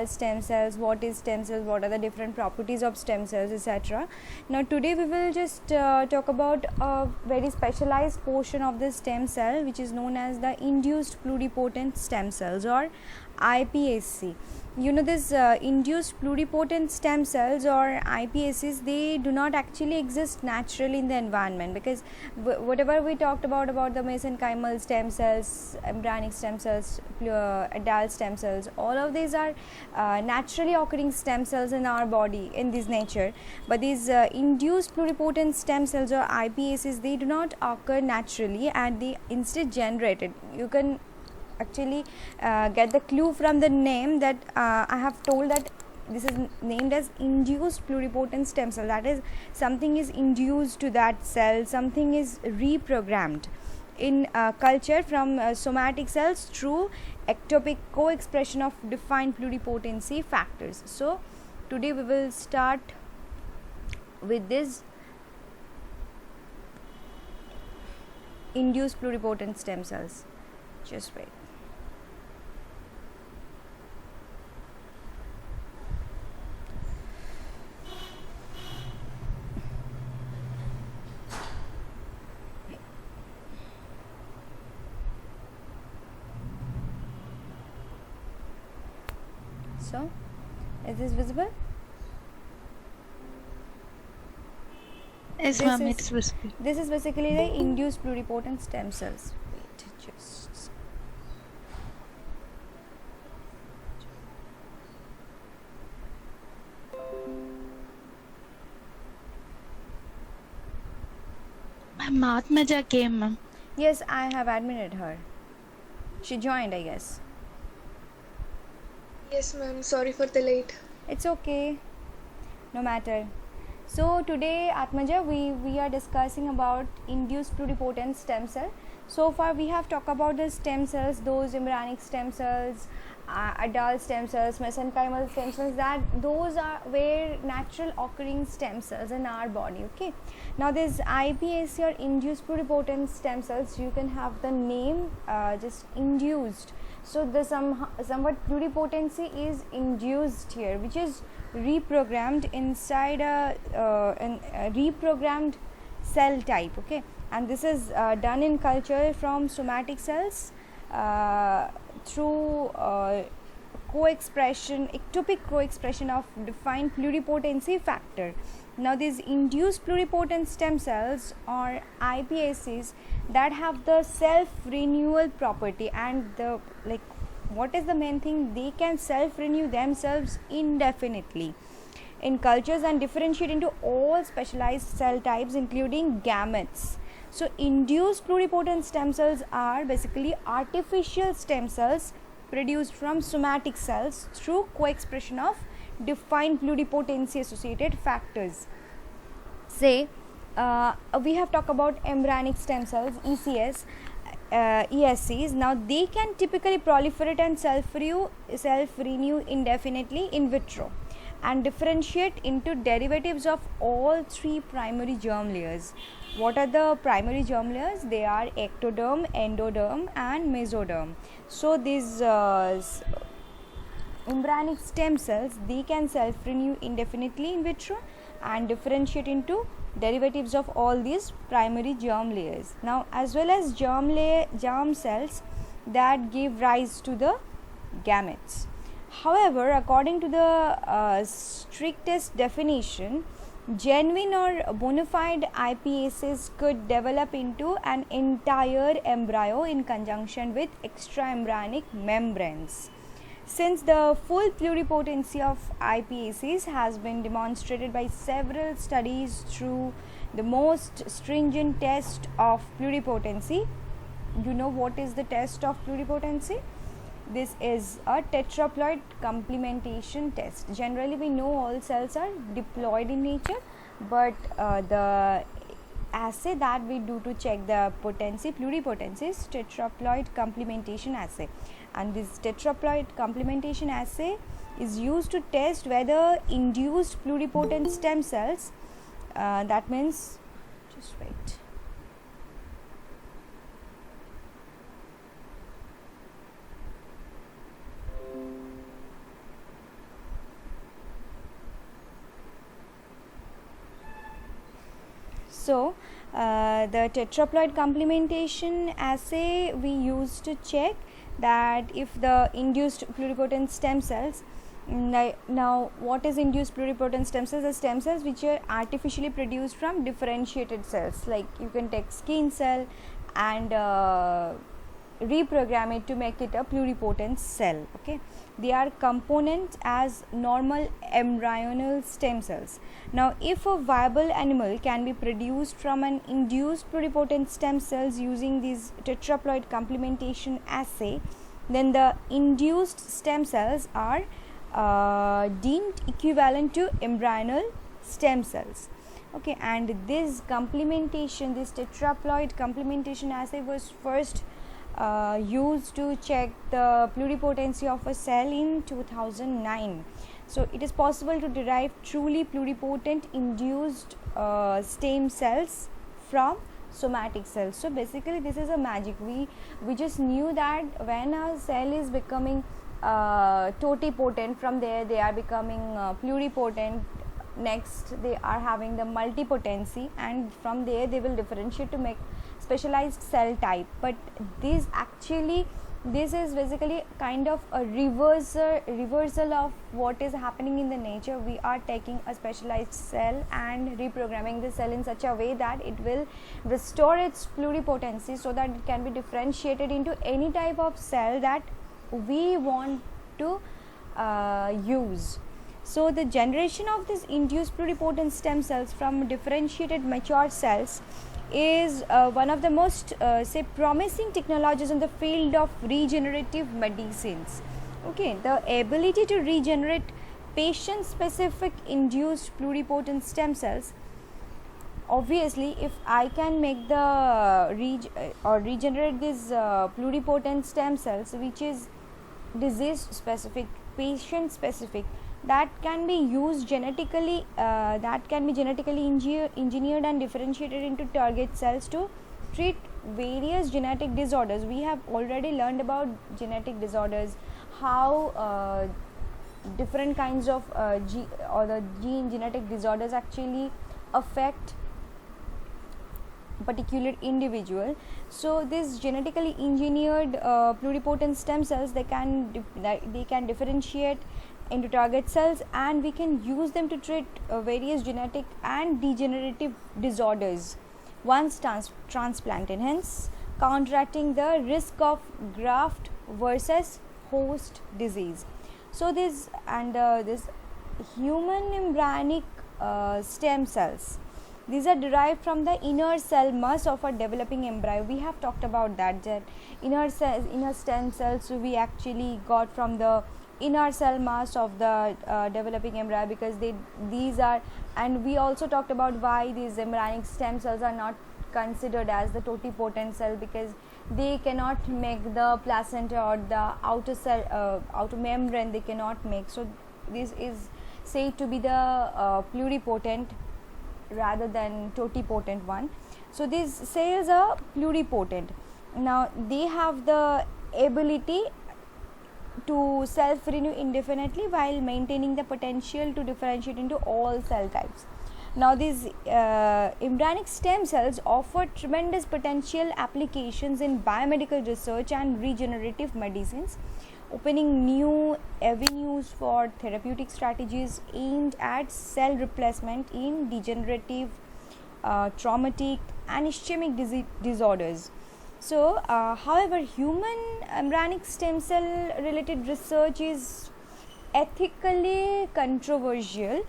stem cells, what is stem cells, what are the different properties of stem cells, etc. Now today we will just talk about a very specialized portion of the stem cell, which is known as the induced pluripotent stem cells, or iPSC. You know, this induced pluripotent stem cells, or iPSCs, they do not actually exist naturally in the environment, because whatever we talked about the mesenchymal stem cells, embryonic stem cells, adult stem cells, all of these are naturally occurring stem cells in our body in this nature. But these induced pluripotent stem cells, or iPSCs, they do not occur naturally, and they instead generated. You can actually get the clue from the name that I have told that this is named as induced pluripotent stem cell. That is, something is induced to that cell, something is reprogrammed in culture from somatic cells through ectopic co-expression of defined pluripotency factors. So today we will start with this induced pluripotent stem cells. Just wait. So, is this visible? Yes, ma'am, it's visible. This is basically the induced pluripotent stem cells. Wait, just. Ma'am, Mahatmaja came, ma'am. Yes, I have admitted her. She joined, I guess. Yes, ma'am. Sorry for the late. It's okay. No matter. So today, Atmaja, we are discussing about induced pluripotent stem cell. So far, we have talked about the stem cells, those embryonic stem cells, adult stem cells, mesenchymal stem cells. That those are where natural occurring stem cells in our body. Okay. Now this iPSC, or induced pluripotent stem cells, you can have the name just induced. So the somewhat pluripotency is induced here, which is reprogrammed inside a reprogrammed cell type. Okay, and this is done in culture from somatic cells through co-expression, ectopic co-expression of defined pluripotency factor. Now these induced pluripotent stem cells, or iPSCs, that have the self-renewal property, and the what is the main thing, they can self-renew themselves indefinitely in cultures and differentiate into all specialized cell types, including gametes. So induced pluripotent stem cells are basically artificial stem cells produced from somatic cells through co-expression of defined pluripotency associated factors. Say we have talked about embryonic stem cells, ECS, ESCs. Now they can typically proliferate and self-renew indefinitely in vitro, and differentiate into derivatives of all three primary germ layers. What are the primary germ layers? They are ectoderm, endoderm, and mesoderm. So these embryonic stem cells, they can self-renew indefinitely in vitro and differentiate into derivatives of all these primary germ layers. Now, as well as germ cells that give rise to the gametes. However, according to the strictest definition, genuine or bona fide iPSCs could develop into an entire embryo in conjunction with extraembryonic membranes. Since the full pluripotency of iPSCs has been demonstrated by several studies through the most stringent test of pluripotency, you know what is the test of pluripotency? This is a tetraploid complementation test. Generally, we know all cells are diploid in nature, but the assay that we do to check the pluripotency is tetraploid complementation assay. And this tetraploid complementation assay is used to test whether induced pluripotent stem cells, that means, just wait. So the tetraploid complementation assay we use to check that if the induced pluripotent stem cells. Now what is induced pluripotent stem cells? The stem cells which are artificially produced from differentiated cells, like you can take skin cell and reprogram it to make it a pluripotent cell. Okay, they are components as normal embryonal stem cells. Now if a viable animal can be produced from an induced pluripotent stem cells using this tetraploid complementation assay, then the induced stem cells are deemed equivalent to embryonal stem cells. Okay, and this complementation, this tetraploid complementation assay was first used to check the pluripotency of a cell in 2009. So it is possible to derive truly pluripotent induced stem cells from somatic cells. So basically this is a magic. We just knew that when a cell is becoming totipotent, from there they are becoming pluripotent, next they are having the multipotency, and from there they will differentiate to make specialized cell type. But this is basically kind of a reversal of what is happening in the nature. We are taking a specialized cell and reprogramming the cell in such a way that it will restore its pluripotency so that it can be differentiated into any type of cell that we want to use. So the generation of this induced pluripotent stem cells from differentiated mature cells is one of the most promising technologies in the field of regenerative medicines. Okay, the ability to regenerate patient specific induced pluripotent stem cells, obviously if I can make the regenerate these pluripotent stem cells which is disease specific, patient specific, that can be used genetically, that can be genetically engineered and differentiated into target cells to treat various genetic disorders. We have already learned about genetic disorders, how different kinds of genetic disorders actually affect particular individual. So this genetically engineered pluripotent stem cells, they can differentiate into target cells, and we can use them to treat various genetic and degenerative disorders once transplanted, hence counteracting the risk of graft versus host disease. So this human embryonic stem cells, these are derived from the inner cell mass of a developing embryo. We have talked about that inner stem cells we actually got from the inner cell mass of the developing embryo, because these are, and we also talked about why these embryonic stem cells are not considered as the totipotent cell, because they cannot make the placenta or the outer cell outer membrane, they cannot make. So this is said to be the pluripotent rather than totipotent one. So these cells are pluripotent. Now they have the ability to self-renew indefinitely while maintaining the potential to differentiate into all cell types. Now these embryonic stem cells offer tremendous potential applications in biomedical research and regenerative medicines, opening new avenues for therapeutic strategies aimed at cell replacement in degenerative, traumatic and ischemic disorders. So, however, human embryonic stem cell related research is ethically controversial.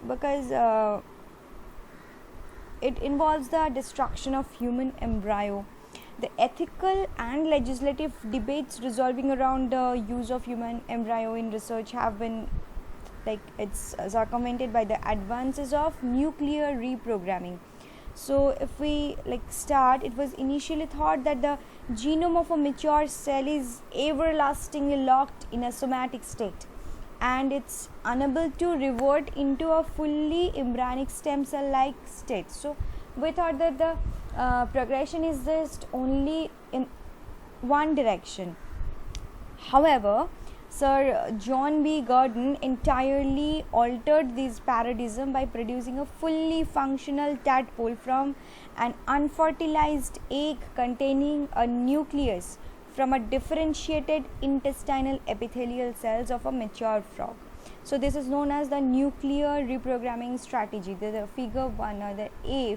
Because it involves the destruction of human embryo. The ethical and legislative debates revolving around the use of human embryo in research have been it's circumvented by the advances of nuclear reprogramming. So if we start, it was initially thought that the genome of a mature cell is everlastingly locked in a somatic state and it's unable to revert into a fully embryonic stem cell like state. So we thought that the progression is just only in one direction. However, Sir John B. Gordon entirely altered this paradigm by producing a fully functional tadpole from an unfertilized egg containing a nucleus from a differentiated intestinal epithelial cells of a mature frog. So this is known as the nuclear reprogramming strategy. The figure 1 or the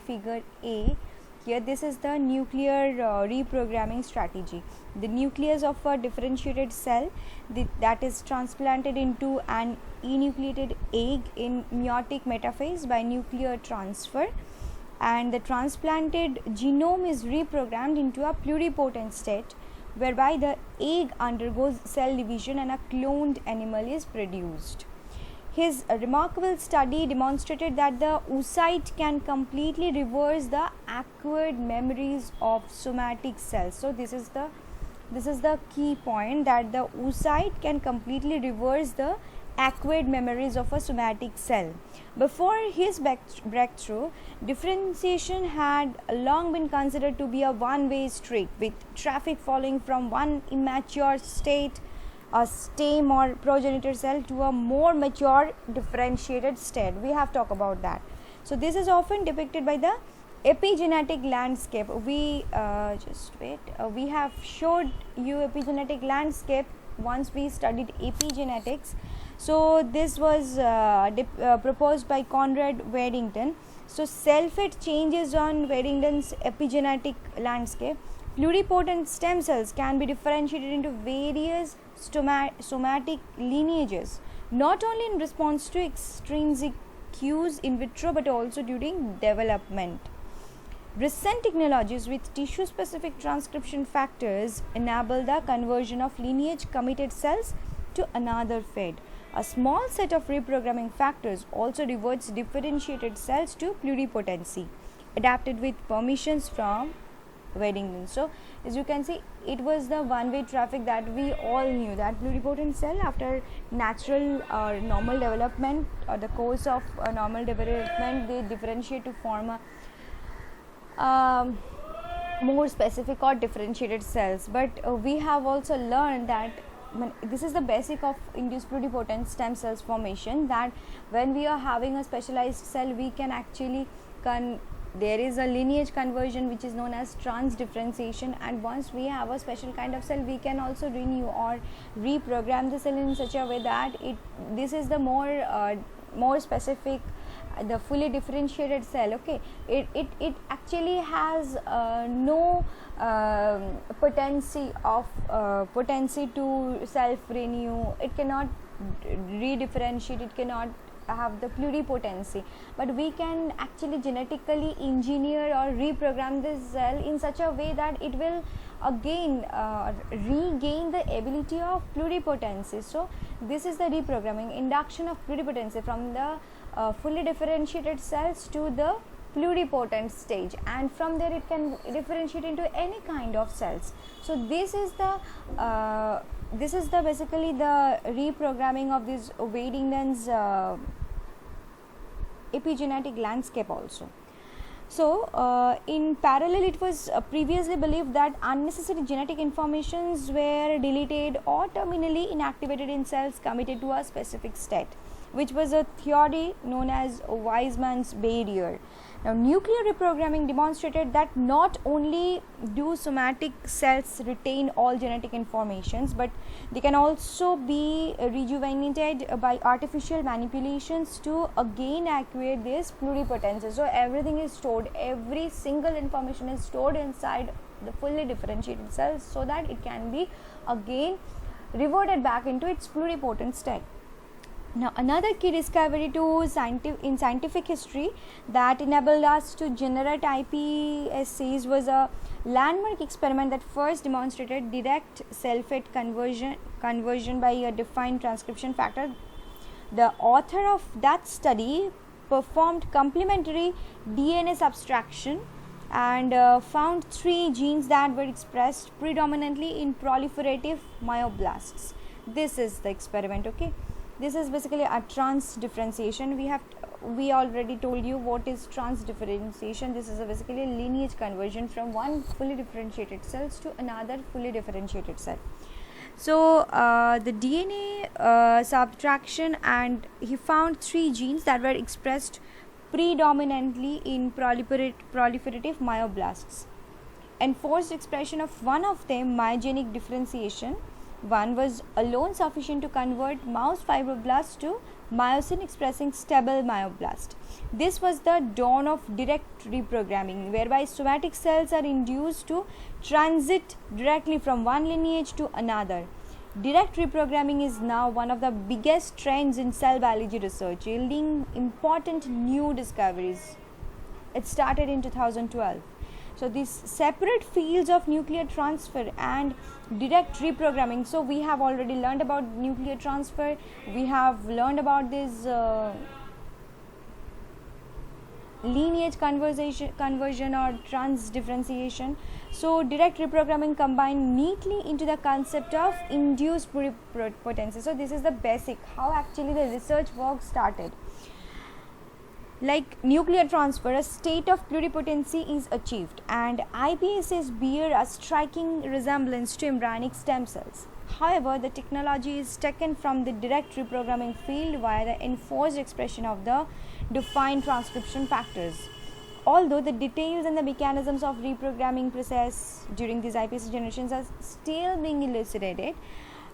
figure A here, this is the nuclear reprogramming strategy. The nucleus of a differentiated cell that is transplanted into an enucleated egg in meiotic metaphase by nuclear transfer, and the transplanted genome is reprogrammed into a pluripotent state whereby the egg undergoes cell division and a cloned animal is produced. His remarkable study demonstrated that the oocyte can completely reverse the acquired memories of somatic cells. So this is the key point, that the oocyte can completely reverse the acquired memories of a somatic cell. Before his breakthrough, differentiation had long been considered to be a one-way street, with traffic following from one immature state, a stem or progenitor cell, to a more mature differentiated state. We have talked about that. So this is often depicted by the epigenetic landscape. We we have showed you epigenetic landscape once we studied epigenetics. So this was proposed by Conrad Weddington. So cell-fate changes on Weddington's epigenetic landscape. Pluripotent stem cells can be differentiated into various somatic lineages, not only in response to extrinsic cues in vitro but also during development. Recent technologies with tissue-specific transcription factors enable the conversion of lineage-committed cells to another fate. A small set of reprogramming factors also reverts differentiated cells to pluripotency, adapted with permissions from Weddington. So as you can see, it was the one-way traffic that we all knew, that pluripotent cell after natural or normal development or the course of normal development, they differentiate to form a more specific or differentiated cells. But we have also learned that this is the basic of induced pluripotent stem cells formation, that when we are having a specialized cell, we can actually there is a lineage conversion which is known as transdifferentiation, and once we have a special kind of cell, we can also renew or reprogram the cell in such a way that this is the more specific, the fully differentiated cell. Okay, it actually has no potency to self renew. It cannot redifferentiate, it cannot have the pluripotency, but we can actually genetically engineer or reprogram this cell in such a way that it will again regain the ability of pluripotency. So this is the reprogramming, induction of pluripotency from the fully differentiated cells to the pluripotent stage, and from there it can differentiate into any kind of cells. So this is the basically the reprogramming of this Weddington's epigenetic landscape also. So in parallel, it was previously believed that unnecessary genetic informations were deleted or terminally inactivated in cells committed to a specific state, which was a theory known as Weismann's barrier. Now, nuclear reprogramming demonstrated that not only do somatic cells retain all genetic informations, but they can also be rejuvenated by artificial manipulations to again acquire this pluripotency. So everything is stored, every single information is stored inside the fully differentiated cells, so that it can be again reverted back into its pluripotent state. Now, another key discovery in scientific history that enabled us to generate iPSCs was a landmark experiment that first demonstrated direct cell-fate conversion by a defined transcription factor. The author of that study performed complementary DNA subtraction and found 3 genes that were expressed predominantly in proliferative myoblasts. This is the experiment. Okay. This is basically a transdifferentiation. We already told you what is transdifferentiation. This is basically a lineage conversion from one fully differentiated cells to another fully differentiated cell. So the DNA subtraction, and he found 3 genes that were expressed predominantly in proliferative myoblasts. Enforced expression of one of them, myogenic differentiation 1, was alone sufficient to convert mouse fibroblasts to myosin expressing stable myoblast. This was the dawn of direct reprogramming, whereby somatic cells are induced to transit directly from one lineage to another. Direct reprogramming is now one of the biggest trends in cell biology research, yielding important new discoveries. It started in 2012. So these separate fields of nuclear transfer and direct reprogramming. So we have already learned about nuclear transfer. We have learned about this lineage conversion or transdifferentiation. So direct reprogramming combined neatly into the concept of induced pluripotency. So this is the basic how actually the research work started. Like nuclear transfer, a state of pluripotency is achieved, and iPSCs bear a striking resemblance to embryonic stem cells. However, the technology is taken from the direct reprogramming field via the enforced expression of the defined transcription factors. Although the details and the mechanisms of reprogramming process during these iPSC generations are still being elucidated,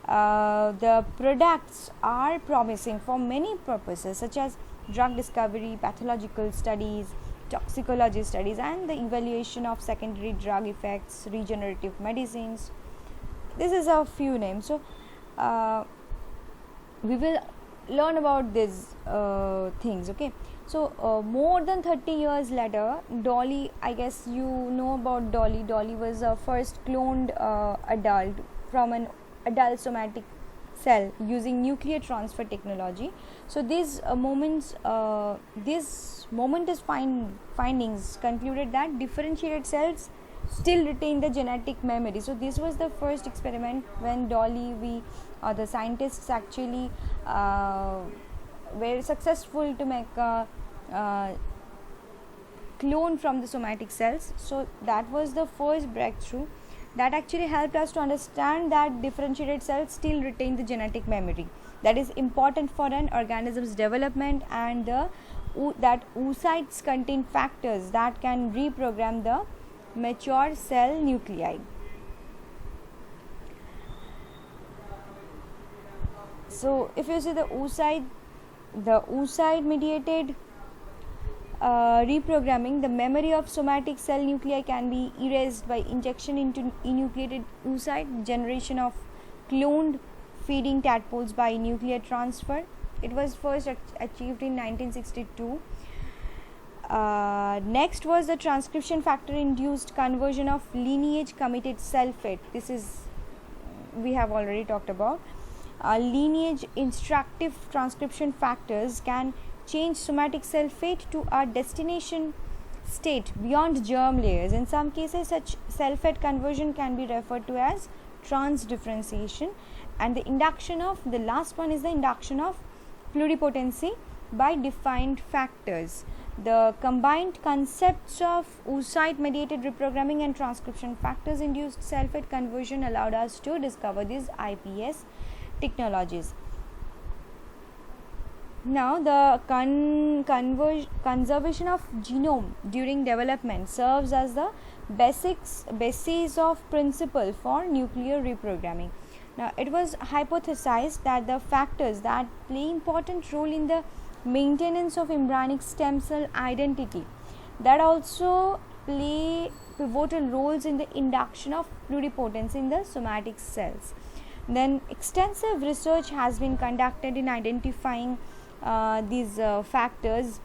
the products are promising for many purposes such as drug discovery, pathological studies, toxicology studies, and the evaluation of secondary drug effects, regenerative medicines. This is a few names. So we will learn about these things. Okay. So more than 30 years later, Dolly, I guess you know about Dolly. Dolly was a first cloned adult from an adult somatic cell using nuclear transfer technology. So these momentous findings concluded that differentiated cells still retain the genetic memory. So this was the first experiment when Dolly, the scientists actually were successful to make a clone from the somatic cells. So that was the first breakthrough that actually helped us to understand that differentiated cells still retain the genetic memory that is important for an organism's development, and that oocytes contain factors that can reprogram the mature cell nuclei. So if you see the oocyte mediated reprogramming, the memory of somatic cell nuclei can be erased by injection into enucleated oocyte, generation of cloned feeding tadpoles by nuclear transfer. It was first achieved in 1962. Next was the transcription factor induced conversion of lineage committed cell fate. This is we have already talked about. Lineage instructive transcription factors can change somatic cell fate to a destination state beyond germ layers. In some cases, such cell fate conversion can be referred to as transdifferentiation, and the induction of the last one is the induction of pluripotency by defined factors. The combined concepts of oocyte mediated reprogramming and transcription factors induced cell fate conversion allowed us to discover these iPS technologies. Now, the conservation of genome during development serves as the basis of principle for nuclear reprogramming. Now, it was hypothesized that the factors that play important role in the maintenance of embryonic stem cell identity that also play pivotal roles in the induction of pluripotency in the somatic cells. Then, extensive research has been conducted in identifying these factors,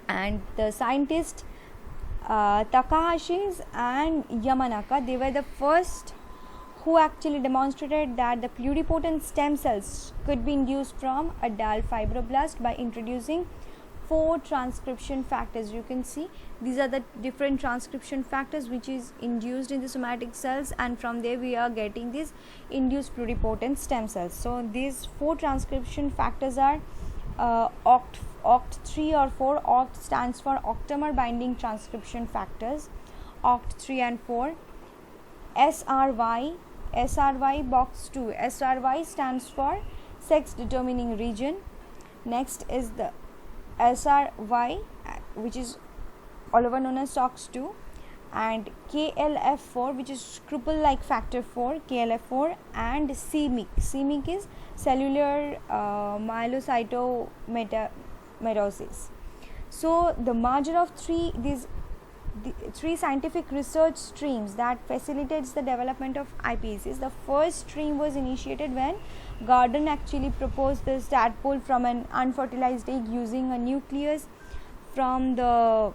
and the scientists Takahashi and Yamanaka, they were the first who actually demonstrated that the pluripotent stem cells could be induced from adult fibroblast by introducing 4 transcription factors. You can see these are the different transcription factors which is induced in the somatic cells, and from there we are getting these induced pluripotent stem cells. So these 4 transcription factors are OCT3 or 4. OCT stands for octamer binding transcription factors, OCT3 and 4, SRY SRY box 2. SRY stands for sex determining region. Next is the SRY, which is all over known as SOX2, and KLF4, which is cripple like factor 4, KLF4, and CMYC. CMYC is cellular myelocytomatosis. So the merger of the three scientific research streams that facilitates the development of iPSCs. The first stream was initiated when Gordon actually proposed this tadpole from an unfertilized egg using a nucleus from the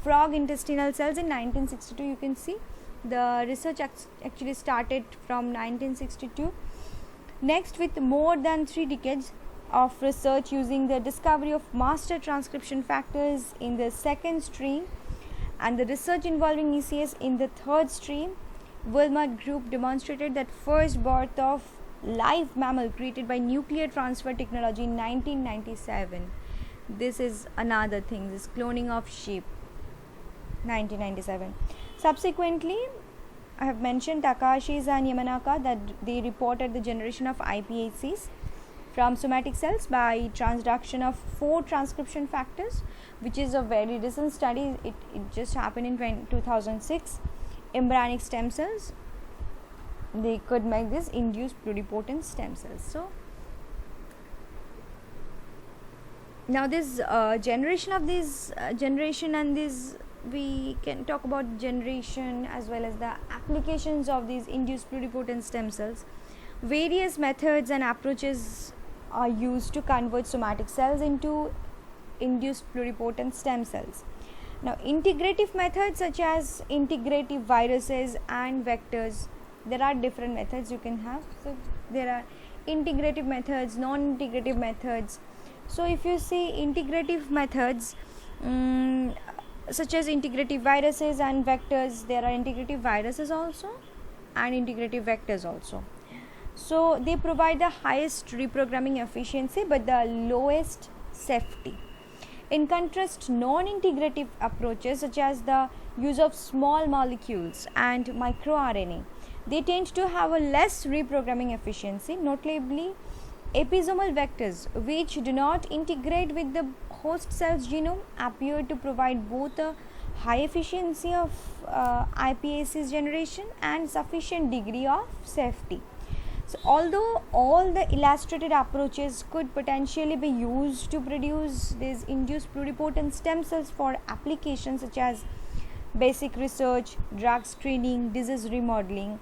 frog intestinal cells in 1962. You can see the research actually started from 1962. Next, with more than 3 decades of research using the discovery of master transcription factors in the second stream and the research involving ECS in the third stream, Wilmot Group demonstrated that first birth of live mammal created by nuclear transfer technology in 1997. This is another thing, this cloning of sheep, 1997. Subsequently, I have mentioned Takashis and Yamanaka that they reported the generation of iPSCs from somatic cells by transduction of 4 transcription factors, which is a very recent study. It just happened in 2006. Embryonic stem cells, they could make this induced pluripotent stem cells. So now this generation of this generation and this, we can talk about generation as well as the applications of these induced pluripotent stem cells. Various methods and approaches are used to convert somatic cells into induced pluripotent stem cells. Now, integrative methods such as integrative viruses and vectors, there are different methods you can have. So there are integrative methods, non-integrative methods. So if you see integrative methods, such as integrative viruses and vectors, there are integrative viruses also and integrative vectors also. So they provide the highest reprogramming efficiency but the lowest safety. In contrast, non-integrative approaches such as the use of small molecules and microRNA, they tend to have a less reprogramming efficiency, notably episomal vectors, which do not integrate with the host cell's genome, appear to provide both a high efficiency of iPSCs generation and sufficient degree of safety. So although all the illustrated approaches could potentially be used to produce these induced pluripotent stem cells for applications such as basic research, drug screening, disease remodeling,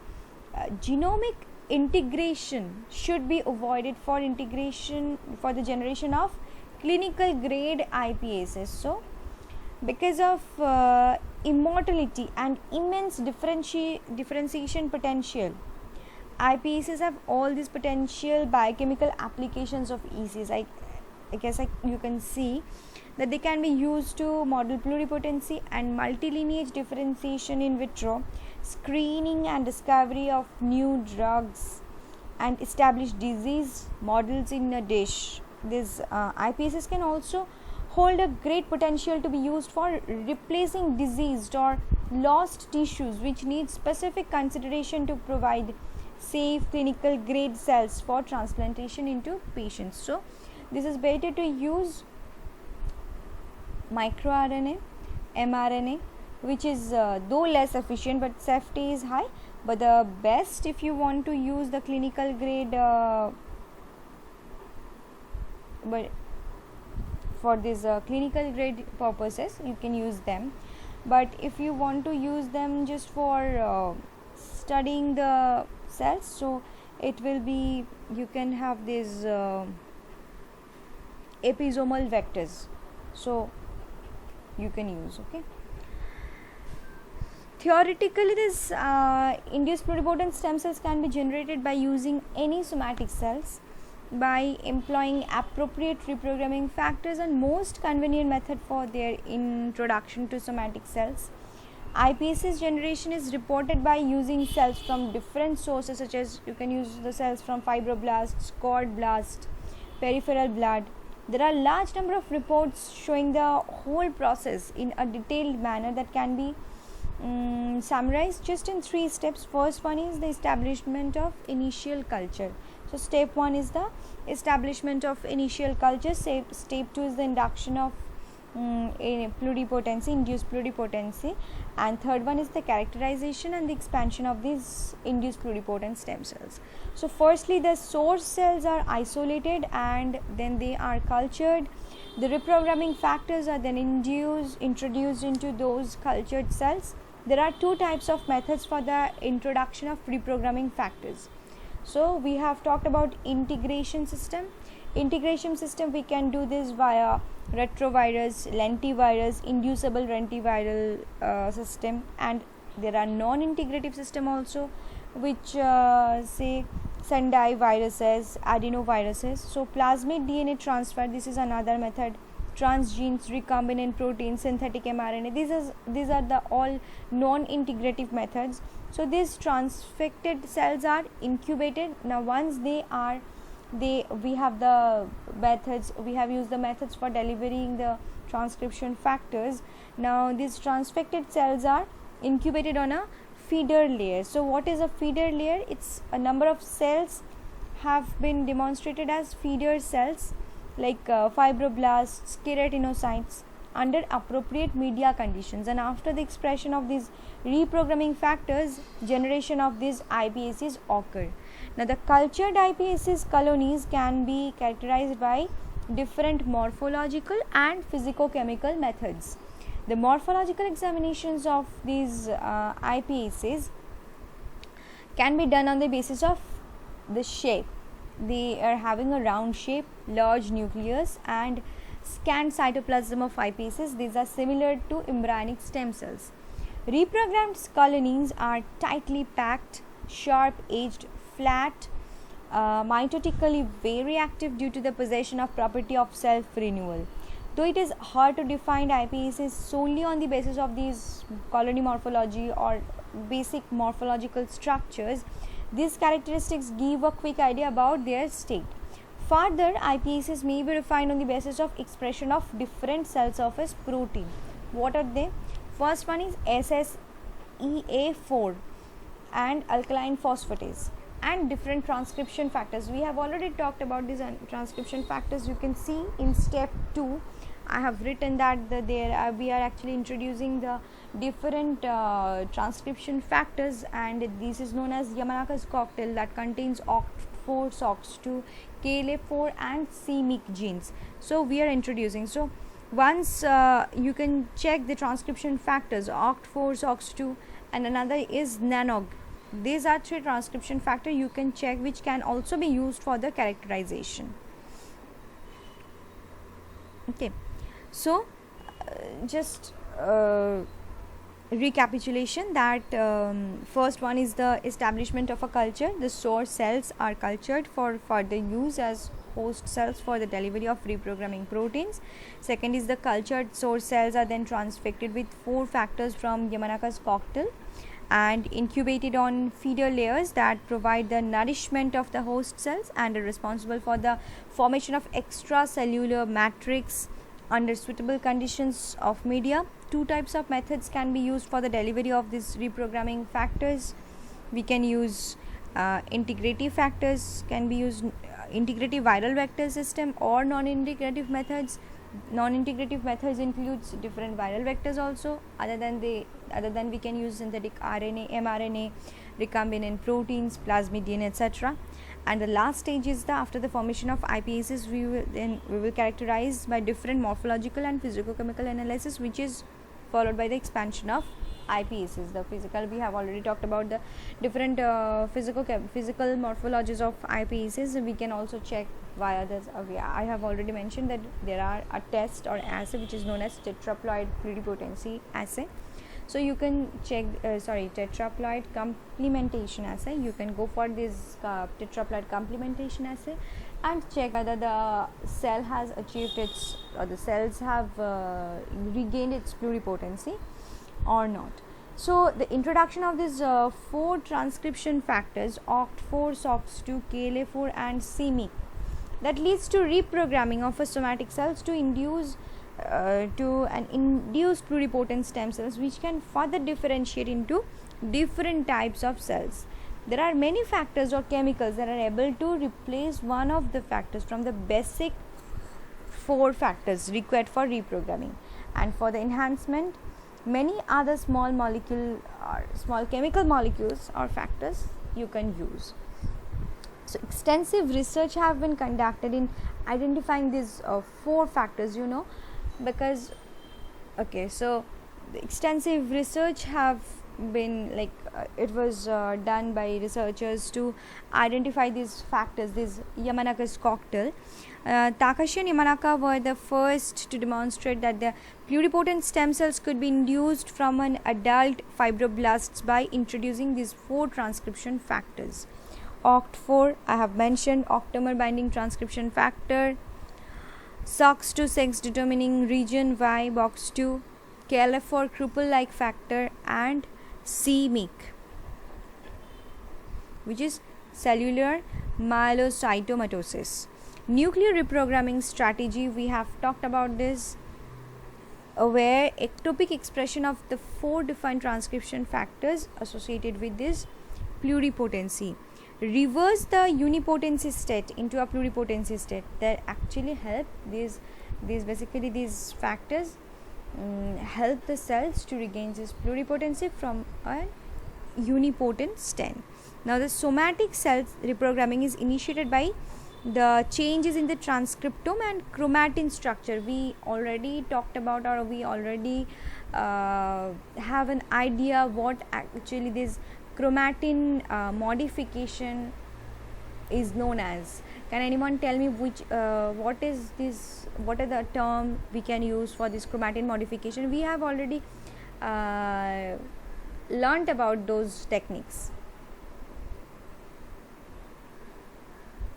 genomic integration should be avoided for the generation of clinical grade iPSCs. So because of immortality and immense differentiation potential, iPSCs have all these potential biochemical applications of ECs. I guess you can see that they can be used to model pluripotency and multilineage differentiation in vitro, screening and discovery of new drugs, and establish disease models in a dish. These iPSCs can also hold a great potential to be used for replacing diseased or lost tissues, which need specific consideration to provide safe clinical grade cells for transplantation into patients. So this is better to use microRNA, mRNA, which is though less efficient but safety is high, but the best if you want to use the clinical grade but for this clinical grade purposes you can use them. But if you want to use them just for studying the cells, so it will be, you can have these episomal vectors, so you can use. Okay, theoretically this induced pluripotent stem cells can be generated by using any somatic cells by employing appropriate reprogramming factors, and most convenient method for their introduction to somatic cells. iPSCs generation is reported by using cells from different sources, such as you can use the cells from fibroblasts, cord blast, peripheral blood. There are large number of reports showing the whole process in a detailed manner that can be summarized just in 3 steps. First one is the establishment of initial culture. So step 1 is the establishment of initial culture. Step 2 is the induction of pluripotency, induced pluripotency, and third one is the characterization and the expansion of these induced pluripotent stem cells. So firstly, the source cells are isolated and then they are cultured. The reprogramming factors are then introduced into those cultured cells. There are 2 types of methods for the introduction of reprogramming factors. So we have talked about integration system. Integration system, we can do this via retrovirus, lentivirus, inducible lentiviral system, and there are non-integrative system also, which say Sendai viruses, adenoviruses. So plasmid DNA transfer, this is another method. Transgenes, recombinant proteins, synthetic mRNA, these are the all non-integrative methods. So these transfected cells are incubated. Now once we have the methods, we have used the methods for delivering the transcription factors. Now these transfected cells are incubated on a feeder layer. So what is a feeder layer? It's a number of cells have been demonstrated as feeder cells, like fibroblasts, keratinocytes, under appropriate media conditions, and after the expression of these reprogramming factors, generation of these iPSCs occur. Now the cultured iPSCs colonies can be characterized by different morphological and physicochemical methods. The morphological examinations of these iPSCs can be done on the basis of the shape. They are having a round shape, large nucleus, and scant cytoplasm of iPSCs. These are similar to embryonic stem cells. Reprogrammed colonies are tightly packed, sharp-edged, flat, mitotically very active due to the possession of property of self-renewal. Though it is hard to define iPSCs solely on the basis of these colony morphology or basic morphological structures, these characteristics give a quick idea about their state. Further, iPSCs may be refined on the basis of expression of different cell surface protein. What are they? First one is SSEA4 and alkaline phosphatase, and different transcription factors. We have already talked about these transcription factors. You can see in step 2 I have written that we are actually introducing the different transcription factors, and this is known as Yamanaka's cocktail that contains OCT4, SOX2, KLA4 and c-MYC genes. So we are introducing. So once you can check the transcription factors, OCT4, SOX2, and another is NANOG. These are 3 transcription factors you can check, which can also be used for the characterization. Okay, so just recapitulation that first one is the establishment of a culture. The source cells are cultured for further use as host cells for the delivery of reprogramming proteins. Second is the cultured source cells are then transfected with 4 factors from Yamanaka's cocktail and incubated on feeder layers that provide the nourishment of the host cells and are responsible for the formation of extracellular matrix under suitable conditions of media. 2 types of methods can be used for the delivery of these reprogramming factors. We can use integrative factors, can be used integrative viral vector system or non-integrative methods. Non-integrative methods includes different viral vectors also. Other than we can use synthetic RNA, mRNA, recombinant proteins, plasmid DNA, etc. And the last stage is after the formation of iPSCs, we will characterize by different morphological and physicochemical analysis, which is followed by the expansion of iPSCs. The physical, we have already talked about the different physical morphologies of iPSCs. We can also check via this. I have already mentioned that there are a test or assay which is known as tetraploid pluripotency assay. So you can check tetraploid complementation assay. You can go for this tetraploid complementation assay and check whether the cell has achieved its, or the cells have regained its pluripotency or not. So the introduction of these 4 transcription factors, OCT4, SOX2, KLA4 and c-MYC, that leads to reprogramming of a somatic cells to induce to an induced pluripotent stem cells, which can further differentiate into different types of cells. There are many factors or chemicals that are able to replace one of the factors from the basic 4 factors required for reprogramming, and for the enhancement many other small molecule or small chemical molecules or factors you can use. So extensive research have been conducted in identifying these 4 factors, because so the extensive research have been it was done by researchers to identify these factors, this Yamanaka's cocktail. Takashi and Yamanaka were the first to demonstrate that the pluripotent stem cells could be induced from an adult fibroblasts by introducing these 4 transcription factors. OCT4 I have mentioned, octamer binding transcription factor, SOX2 sex determining region Y, BOX2, KLF4 cripple like factor, and c-MYC, which is cellular myelocytomatosis. Nuclear reprogramming strategy, we have talked about this, where ectopic expression of the 4 defined transcription factors associated with this pluripotency reverse the unipotency state into a pluripotency state. That actually help these factors help the cells to regain this pluripotency from a unipotent state. Now the somatic cell reprogramming is initiated by the changes in the transcriptome and chromatin structure. We already talked about, or we already have an idea what actually this chromatin modification is known as. Can anyone tell me what are the term we can use for this chromatin modification? We have already learnt about those techniques.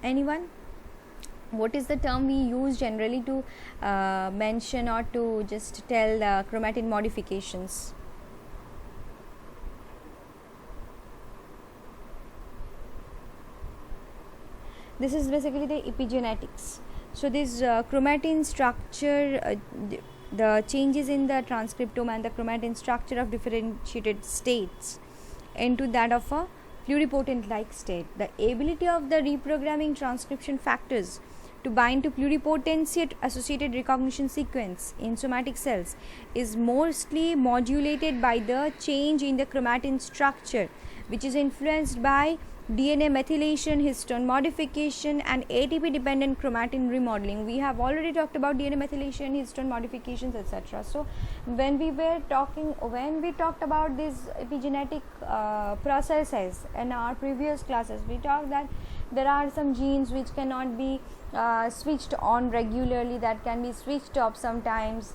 Anyone? What is the term we use generally to mention or to just tell the chromatin modifications? This is basically the epigenetics. So this chromatin structure, the changes in the transcriptome and the chromatin structure of differentiated states into that of a pluripotent like state. The ability of the reprogramming transcription factors to bind to pluripotency associated recognition sequence in somatic cells is mostly modulated by the change in the chromatin structure, which is influenced by DNA methylation, histone modification, and ATP dependent chromatin remodeling. We have already talked about DNA methylation, histone modifications, etc. So when we talked about these epigenetic processes in our previous classes, we talked that there are some genes which cannot be switched on regularly, that can be switched off sometimes.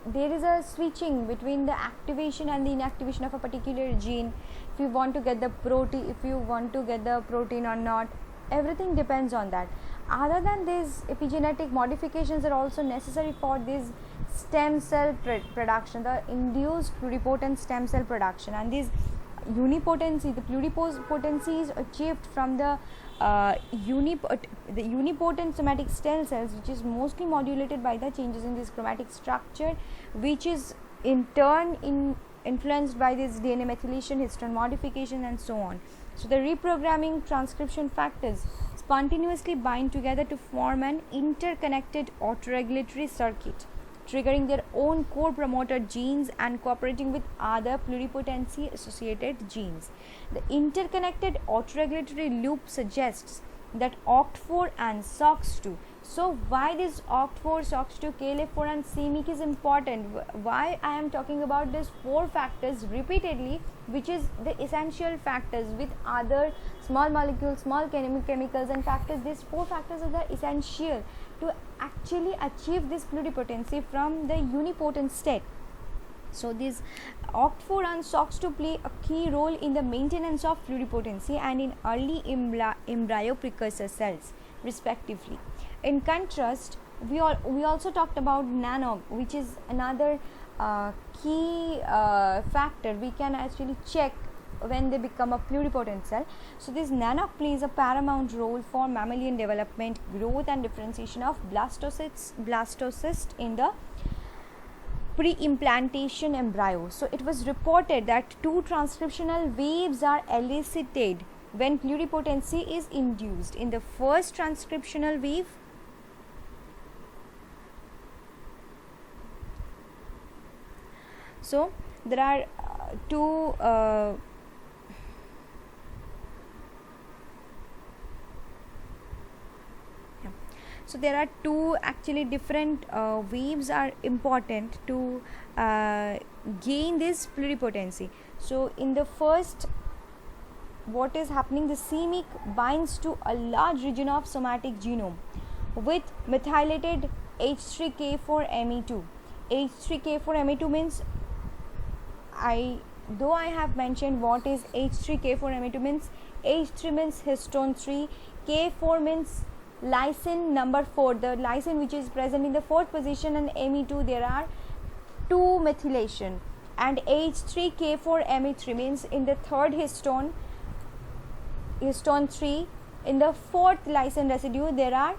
There is a switching between the activation and the inactivation of a particular gene. If you want to get the protein or not, everything depends on that. Other than these epigenetic modifications are also necessary for this stem cell production, the induced pluripotent stem cell production, and this unipotency, the pluripotency is achieved from the unipotent somatic stem cells, which is mostly modulated by the changes in this chromatic structure, which is in turn influenced by this DNA methylation, histone modification, and so on. So the reprogramming transcription factors spontaneously bind together to form an interconnected autoregulatory circuit, triggering their own core promoter genes and cooperating with other pluripotency associated genes. The interconnected autoregulatory loop suggests that OCT4 and SOX2. So why this OCT4, SOX2, KLF4 and c-MYC is important? Why I am talking about these 4 factors repeatedly, which is the essential factors with other small molecules, small chemicals and factors. These 4 factors are the essential to actually achieve this pluripotency from the unipotent state. So these OCT4 and SOX2 play a key role in the maintenance of pluripotency and in early embryo precursor cells respectively. In contrast, we also talked about NANOG, which is another key factor we can actually check when they become a pluripotent cell. So this NANOG plays a paramount role for mammalian development, growth and differentiation of blastocysts in the pre-implantation embryo. So it was reported that 2 transcriptional waves are elicited when pluripotency is induced. In the first transcriptional wave, so there are two so there are two actually different waves are important to gain this pluripotency. So in the first, what is happening, the c-MYC binds to a large region of somatic genome with methylated H3K4Me2. H3K4Me2 means, though I have mentioned what is H3K4Me2 means, H3 means histone 3, K4 means lysine number 4, the lysine which is present in the 4th position, and Me2 there are 2 methylation, and H3K4Me3 means in the 3rd histone 3, in the 4th lysine residue there are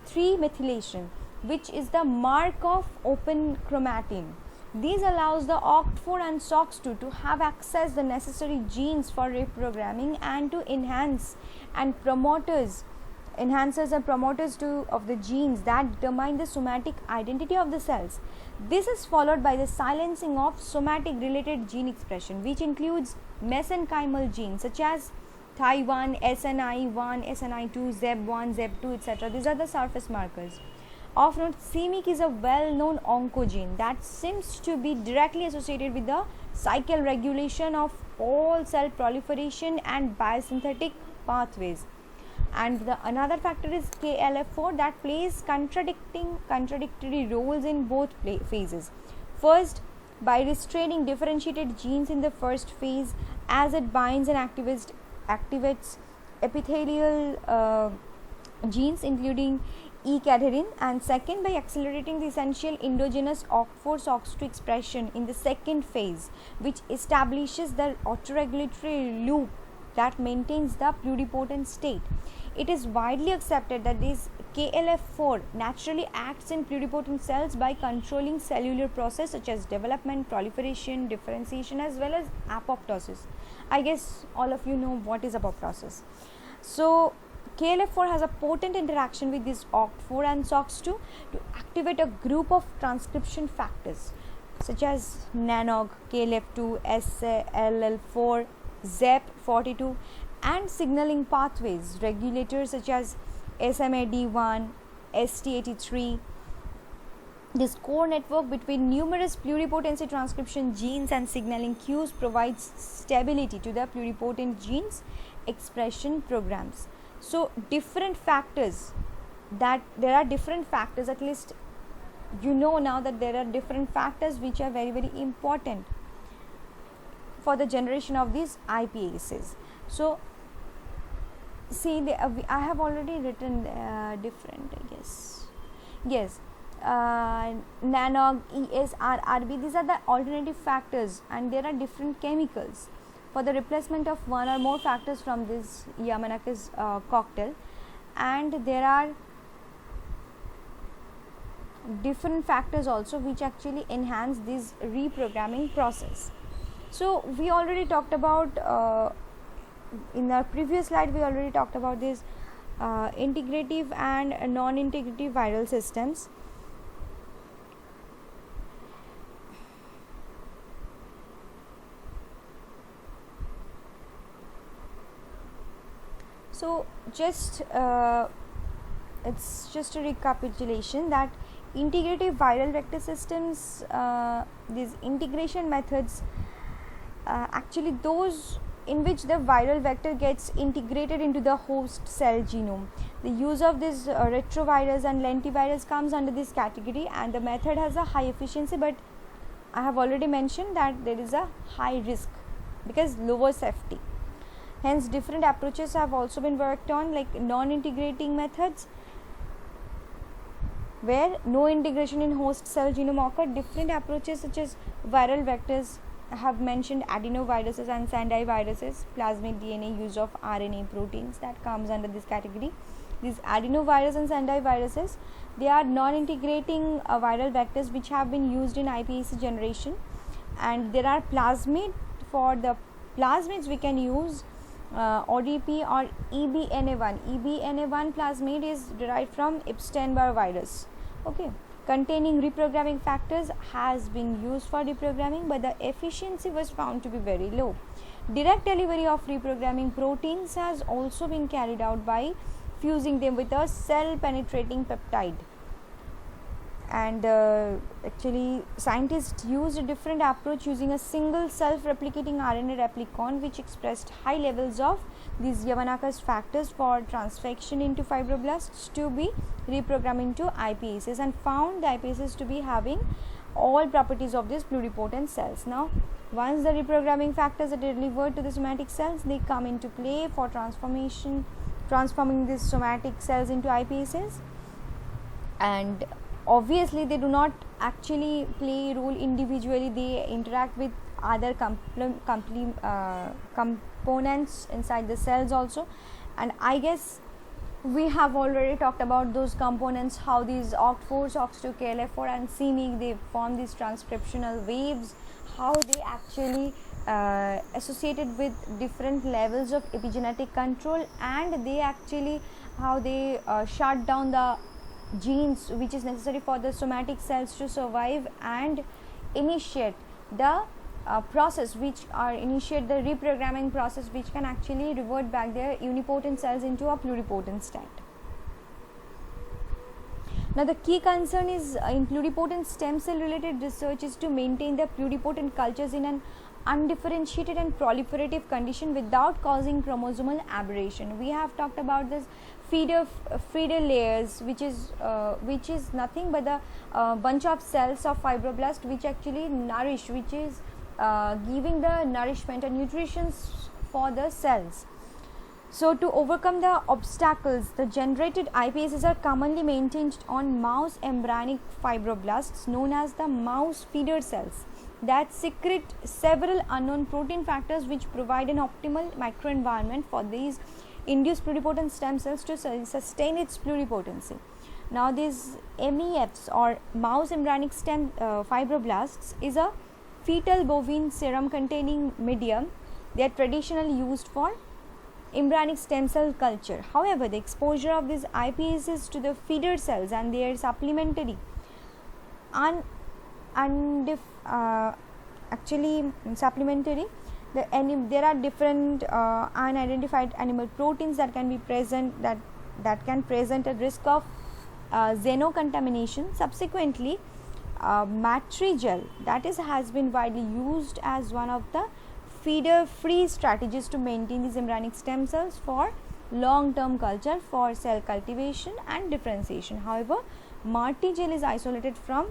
3 methylation, which is the mark of open chromatin. This allows the OCT4 and SOX2 to have access the necessary genes for reprogramming and to enhancers and promoters of the genes that determine the somatic identity of the cells. This is followed by the silencing of somatic related gene expression, which includes mesenchymal genes such as Thy1, SNI1, SNI2, ZEB1, ZEB2, etc. These are the surface markers. Of note, c-MYC is a well-known oncogene that seems to be directly associated with the cycle regulation of all cell proliferation and biosynthetic pathways. And the another factor is KLF4 that plays contradictory roles in both phases. First, by restraining differentiated genes in the first phase, as it binds and activates epithelial genes including E-cadherin, and second, by accelerating the essential endogenous OCT4 SOX2 expression in the second phase, which establishes the autoregulatory loop that maintains the pluripotent state. It is widely accepted that this KLF4 naturally acts in pluripotent cells by controlling cellular process such as development, proliferation, differentiation, as well as apoptosis. I guess all of you know what is apoptosis. So KLF4 has a potent interaction with this OCT4 and SOX2 to activate a group of transcription factors such as NANOG, KLF2, SLL4, ZEP42, and signaling pathways regulators such as SMAD1, ST83. This core network between numerous pluripotency transcription genes and signaling cues provides stability to the pluripotent genes expression programs. So different factors, that there are different factors, at least you know now that there are different factors which are very, very important for the generation of these IPASes. So see, I have already written different, I guess. Yes, NANOG, ES, RB, these are the alternative factors, and there are different chemicals for the replacement of one or more factors from this Yamanaka's cocktail, and there are different factors also which actually enhance this reprogramming process. So we already talked about in the previous slide we already talked about this integrative and non-integrative viral systems. So just it's just a recapitulation that integrative viral vector systems, these integration methods, actually those in which the viral vector gets integrated into the host cell genome. The use of this retrovirus and lentivirus comes under this category, and the method has a high efficiency, but I have already mentioned that there is a high risk because lower safety. Hence different approaches have also been worked on, like non-integrating methods where no integration in host cell genome occur. Different approaches such as viral vectors have mentioned adenoviruses and Sendai viruses, plasmid DNA, use of RNA proteins, that comes under this category. These adenovirus and Sendai viruses, they are non-integrating viral vectors which have been used in iPSC generation, and there are plasmid. For the plasmids we can use ODP or EBNA1. EBNA1 plasmid is derived from Epstein-Barr virus, okay, containing reprogramming factors, has been used for reprogramming, but the efficiency was found to be very low. Direct delivery of reprogramming proteins has also been carried out by fusing them with a cell penetrating peptide, and actually scientists used a different approach using a single self-replicating RNA replicon which expressed high levels of these Yamanaka's factors for transfection into fibroblasts to be reprogrammed into iPSCs, and found the iPSCs to be having all properties of these pluripotent cells. Now once the reprogramming factors are delivered to the somatic cells, they come into play for transforming these somatic cells into iPSCs, and obviously they do not actually play a role individually, they interact with other components inside the cells also. And I guess we have already talked about those components, how these OCT4, OX2, KLF4 and c-MYC, they form these transcriptional waves, how they actually associated with different levels of epigenetic control, and they actually how they shut down the genes which is necessary for the somatic cells to survive and initiate the process initiate the reprogramming process which can actually revert back their unipotent cells into a pluripotent state. Now the key concern is in pluripotent stem cell related research is to maintain the pluripotent cultures in an undifferentiated and proliferative condition without causing chromosomal aberration. We have talked about this feeder layers, which is nothing but the bunch of cells of fibroblast which actually nourish, which is giving the nourishment and nutrition for the cells. So to overcome the obstacles, the generated iPSCs are commonly maintained on mouse embryonic fibroblasts known as the mouse feeder cells that secrete several unknown protein factors which provide an optimal microenvironment for these induced pluripotent stem cells to sustain its pluripotency. Now these MEFs or mouse embryonic stem fibroblasts is a fetal bovine serum containing medium. They are traditionally used for embryonic stem cell culture. However, the exposure of these iPSCs to the feeder cells and their supplementary there are different unidentified animal proteins that can be present that can present a risk of xenocontamination. Subsequently, matrigel has been widely used as one of the feeder free strategies to maintain these embryonic stem cells for long term culture for cell cultivation and differentiation. However, Martigel is isolated from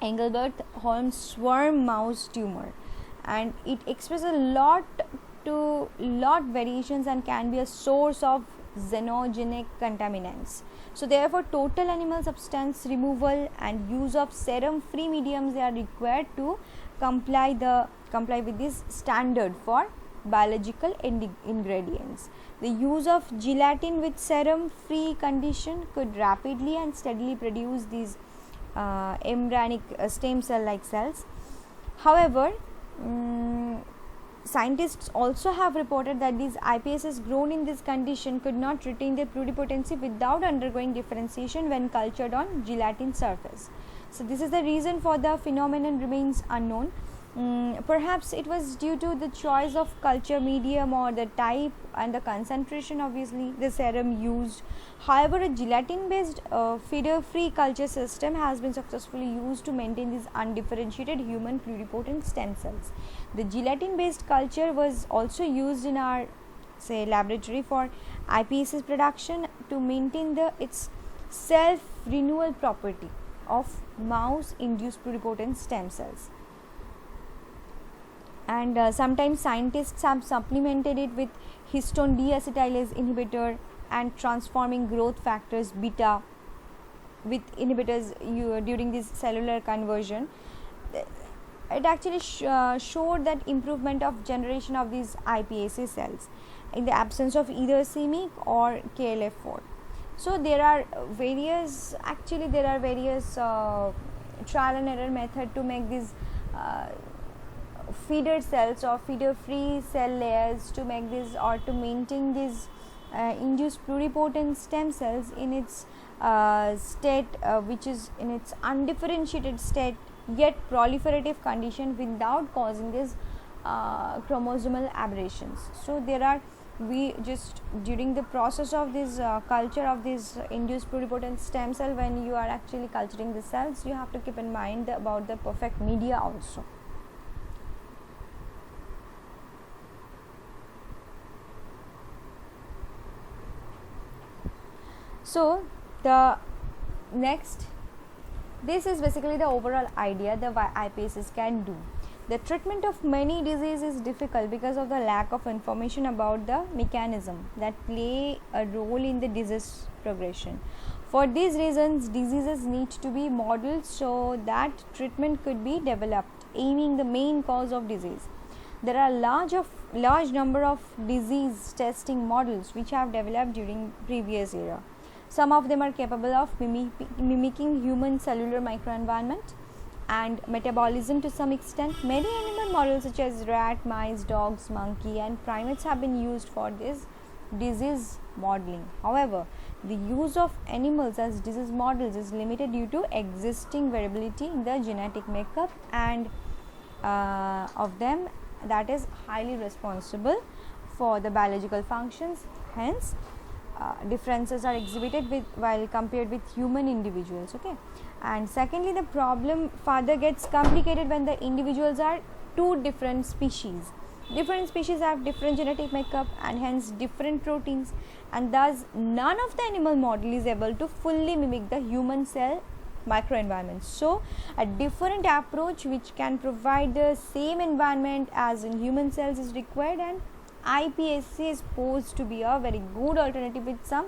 Engelbert Holmes swarm mouse tumor, and it expresses a lot variations and can be a source of xenogenic contaminants. So therefore, total animal substance removal and use of serum free mediums, they are required to comply with this standard for biological ingredients. The use of gelatin with serum free condition could rapidly and steadily produce these embryonic stem cell like cells. However, scientists also have reported that these iPSCs grown in this condition could not retain their pluripotency without undergoing differentiation when cultured on gelatin surface. So this is the reason for the phenomenon remains unknown. Perhaps it was due to the choice of culture medium or the type and the concentration, obviously the serum used. However, a gelatin based feeder free culture system has been successfully used to maintain these undifferentiated human pluripotent stem cells. The gelatin based culture was also used in our laboratory for iPSC production to maintain its self renewal property of mouse induced pluripotent stem cells. And sometimes scientists have supplemented it with histone deacetylase inhibitor and transforming growth factors beta with inhibitors during this cellular conversion. it actually showed that improvement of generation of these iPSC cells in the absence of either c-MYC or KLF4. So there are various trial and error method to make these feeder cells or feeder free cell layers, to make this or to maintain these induced pluripotent stem cells in its state, which is in its undifferentiated state yet proliferative condition without causing these chromosomal aberrations. So there are, we just during the process of this culture of this induced pluripotent stem cell, when you are actually culturing the cells, you have to keep in mind about the perfect media also. So the next, this is basically the overall idea the iPSCs can do. The treatment of many diseases is difficult because of the lack of information about the mechanism that play a role in the disease progression. For these reasons, diseases need to be modeled so that treatment could be developed, aiming the main cause of disease. There are large number of disease testing models which have developed during previous era. Some of them are capable of mimicking human cellular microenvironment and metabolism to some extent. Many animal models such as rat, mice, dogs, monkey and primates have been used for this disease modeling. However, the use of animals as disease models is limited due to existing variability in the genetic makeup and of them, that is highly responsible for the biological functions. Hence, differences are exhibited while compared with human individuals. Okay, and secondly, the problem further gets complicated when the individuals are two different species. Different species have different genetic makeup and hence different proteins, and thus none of the animal model is able to fully mimic the human cell microenvironment. So a different approach which can provide the same environment as in human cells is required, and iPSC is posed to be a very good alternative with some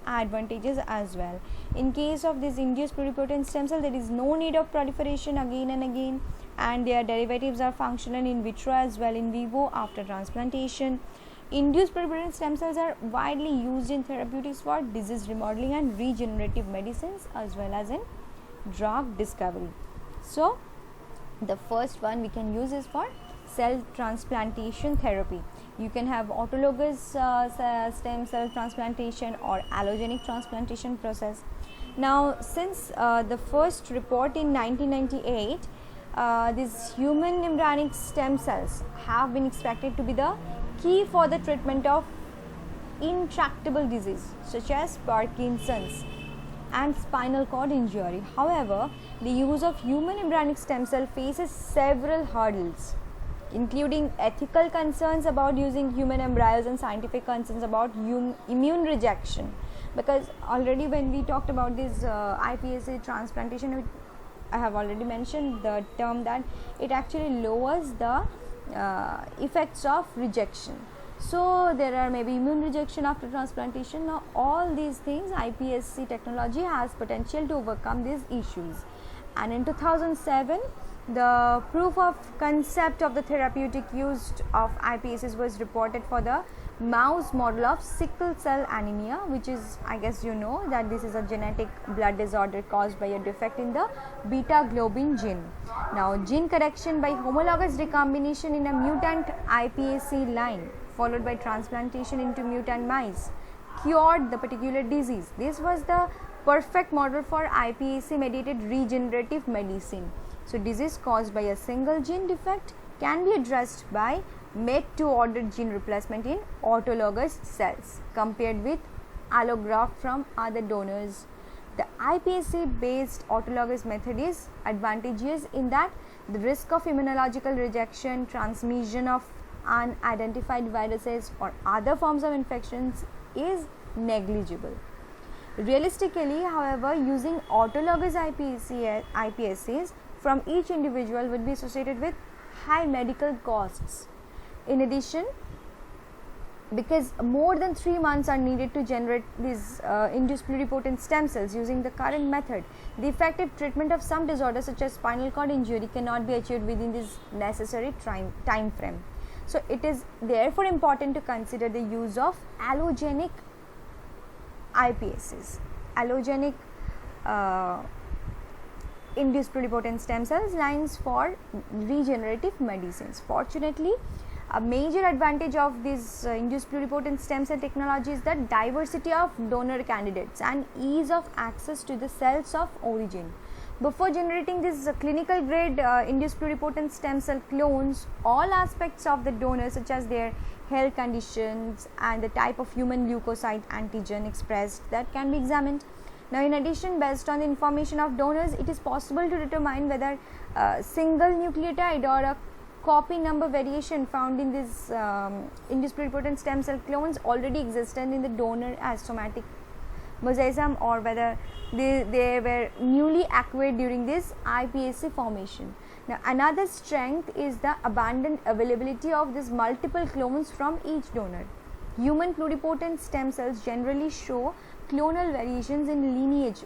advantages as well. In case of this induced pluripotent stem cell, there is no need of proliferation again and again, and their derivatives are functional in vitro as well in vivo after transplantation. Induced pluripotent stem cells are widely used in therapeutics for disease remodeling and regenerative medicines as well as in drug discovery. So the first one we can use is for cell transplantation therapy. You can have autologous stem cell transplantation or allogenic transplantation process. Now, since the first report in 1998, these human embryonic stem cells have been expected to be the key for the treatment of intractable disease such as Parkinson's and spinal cord injury. However, the use of human embryonic stem cell faces several hurdles, including ethical concerns about using human embryos and scientific concerns about immune rejection, because already when we talked about this iPSC transplantation, I have already mentioned the term that it actually lowers the effects of rejection. So there are maybe immune rejection after transplantation. Now all these things, iPSC technology has potential to overcome these issues. And in 2007, the proof of concept of the therapeutic use of iPSCs was reported for the mouse model of sickle cell anemia, which is, I guess you know, that this is a genetic blood disorder caused by a defect in the beta globin gene. Now, gene correction by homologous recombination in a mutant iPSC line followed by transplantation into mutant mice cured the particular disease. This was the perfect model for iPSC mediated regenerative medicine. So disease caused by a single gene defect can be addressed by made to order gene replacement in autologous cells compared with allograft from other donors. The iPSC based autologous method is advantageous in that the risk of immunological rejection, transmission of unidentified viruses or other forms of infections is negligible. Realistically, however, using autologous iPSCs from each individual would be associated with high medical costs. In addition, because more than 3 months are needed to generate these induced pluripotent stem cells using the current method. The effective treatment of some disorders such as spinal cord injury cannot be achieved within this necessary time frame. So it is therefore important to consider the use of allogenic iPSCs, allogenic induced pluripotent stem cells lines for regenerative medicines. Fortunately, a major advantage of this induced pluripotent stem cell technology is the diversity of donor candidates and ease of access to the cells of origin. Before generating this clinical grade induced pluripotent stem cell clones, all aspects of the donor such as their health conditions and the type of human leukocyte antigen expressed that can be examined. Now, in addition, based on the information of donors, it is possible to determine whether single nucleotide or a copy number variation found in this induced pluripotent stem cell clones already existed in the donor as somatic mosaicism, or whether they were newly acquired during this iPSC formation. Now, another strength is the abundant availability of these multiple clones from each donor. Human pluripotent stem cells generally show clonal variations in lineage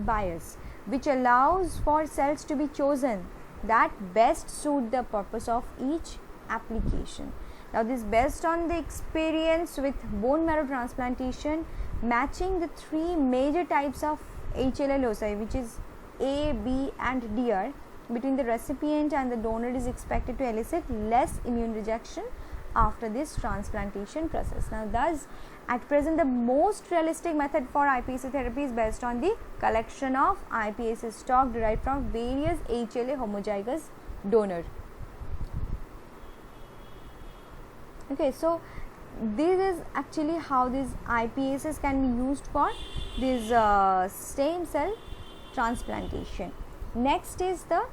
bias, which allows for cells to be chosen that best suit the purpose of each application. Now, this based on the experience with bone marrow transplantation, matching the 3 major types of HLA loci, which is A, B and DR, between the recipient and the donor is expected to elicit less immune rejection after this transplantation process. Now, thus at present the most realistic method for iPSC therapy is based on the collection of iPSC stock derived from various HLA homozygous donor. Okay, so this is actually how these iPSCs can be used for this stem cell transplantation. Next is the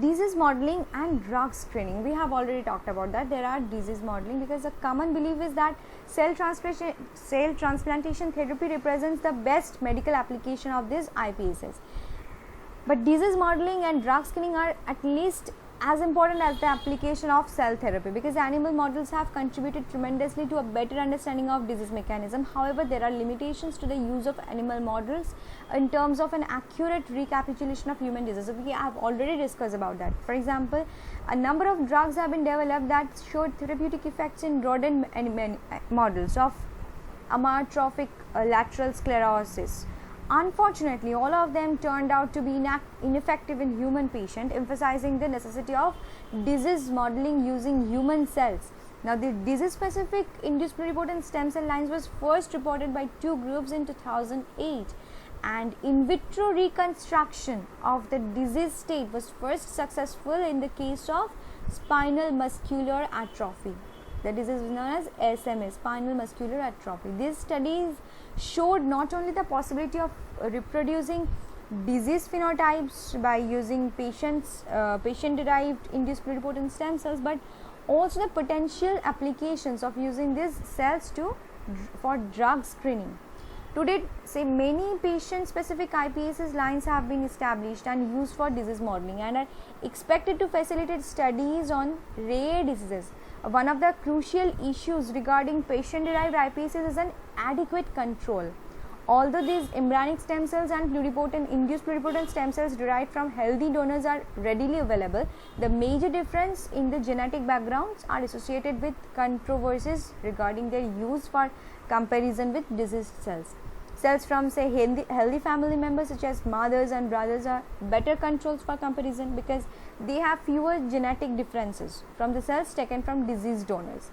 disease modeling and drug screening. We have already talked about that. There are disease modeling because the common belief is that cell transplantation therapy represents the best medical application of these iPSCs. But disease modeling and drug screening are at least as important as the application of cell therapy, because animal models have contributed tremendously to a better understanding of disease mechanism. However, there are limitations to the use of animal models in terms of an accurate recapitulation of human disease. So we have already discussed about that. For example, a number of drugs have been developed that showed therapeutic effects in rodent models of amyotrophic lateral sclerosis. Unfortunately, all of them turned out to be ineffective in human patients, emphasizing the necessity of disease modeling using human cells. Now, the disease-specific induced pluripotent stem cell lines was first reported by 2 groups in 2008, and in vitro reconstruction of the disease state was first successful in the case of spinal muscular atrophy. The disease is known as SMA, spinal muscular atrophy. These studies showed not only the possibility of reproducing disease phenotypes by using patient-derived induced pluripotent stem cells, but also the potential applications of using these cells for drug screening. To date, many patient-specific iPSC lines have been established and used for disease modeling and are expected to facilitate studies on rare diseases. One of the crucial issues regarding patient-derived iPSCs is an adequate control. Although these embryonic stem cells and induced pluripotent stem cells derived from healthy donors are readily available, the major difference in the genetic backgrounds are associated with controversies regarding their use for comparison with diseased cells. Cells from healthy family members such as mothers and brothers are better controls for comparison because they have fewer genetic differences from the cells taken from diseased donors.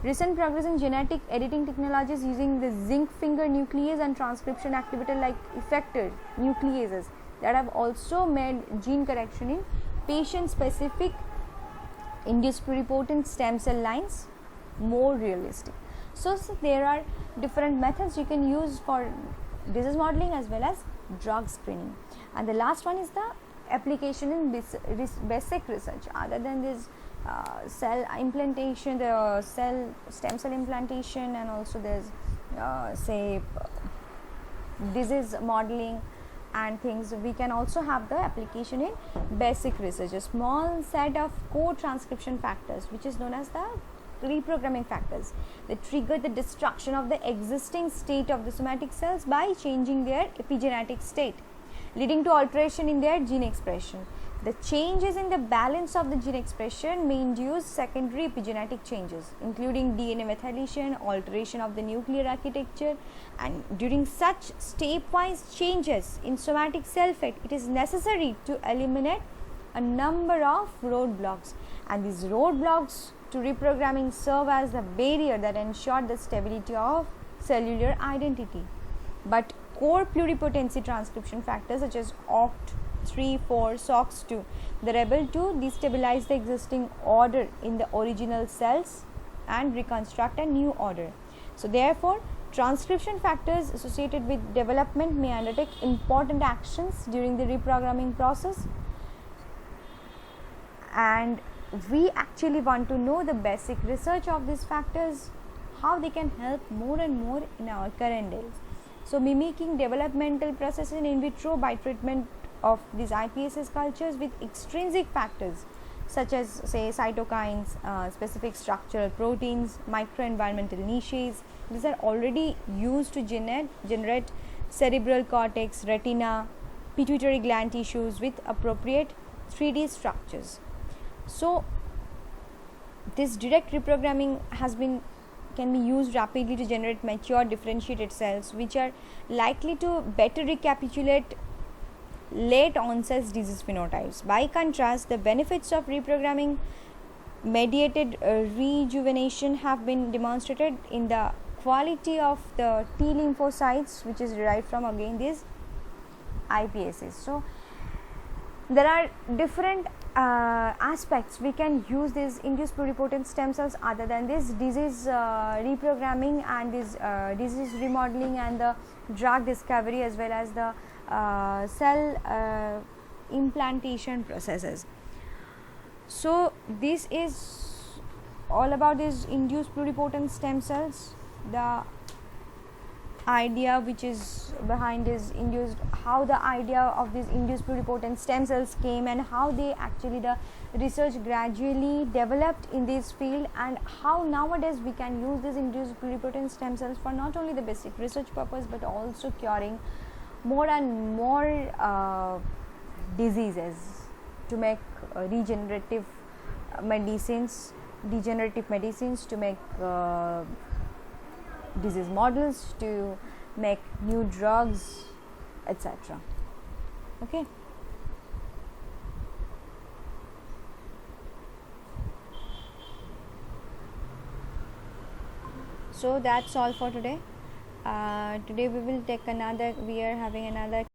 Recent progress in genetic editing technologies using the zinc finger nuclease and transcription activator like effector nucleases that have also made gene correction in patient-specific induced pluripotent stem cell lines more realistic. So there are different methods you can use for disease modeling as well as drug screening. And the last one is the application in basic research. Other than this cell implantation, the stem cell implantation, and also there's disease modeling and things, we can also have the application in basic research, a small set of co-transcription factors which is known as the reprogramming factors that trigger the destruction of the existing state of the somatic cells by changing their epigenetic state, leading to alteration in their gene expression. The changes in the balance of the gene expression may induce secondary epigenetic changes, including DNA methylation, alteration of the nuclear architecture, and during such stepwise changes in somatic cell fate, it is necessary to eliminate a number of roadblocks, and these roadblocks to reprogramming serve as the barrier that ensure the stability of cellular identity. But core pluripotency transcription factors such as OCT3, 4, SOX2, they're able to destabilize the existing order in the original cells and reconstruct a new order. So therefore, transcription factors associated with development may undertake important actions during the reprogramming process, and we actually want to know the basic research of these factors, how they can help more and more in our current days. So mimicking developmental processes in vitro by treatment of these iPSC cultures with extrinsic factors such as say cytokines, specific structural proteins, microenvironmental niches, these are already used to generate cerebral cortex, retina, pituitary gland tissues with appropriate 3D structures. So this direct reprogramming can be used rapidly to generate mature differentiated cells which are likely to better recapitulate late onset disease phenotypes. By contrast, the benefits of reprogramming mediated rejuvenation have been demonstrated in the quality of the T lymphocytes, which is derived from again these iPSCs. So there are different aspects we can use these induced pluripotent stem cells other than this disease reprogramming and this disease remodeling and the drug discovery as well as the cell implantation processes. So this is all about these induced pluripotent stem cells, the idea which is behind this induced, how the idea of these induced pluripotent stem cells came and how they actually the research gradually developed in this field, and how nowadays we can use these induced pluripotent stem cells for not only the basic research purpose but also curing more and more diseases to make degenerative medicines, to make disease models, to make new drugs, etc. Okay. So that's all for today. Today we are having another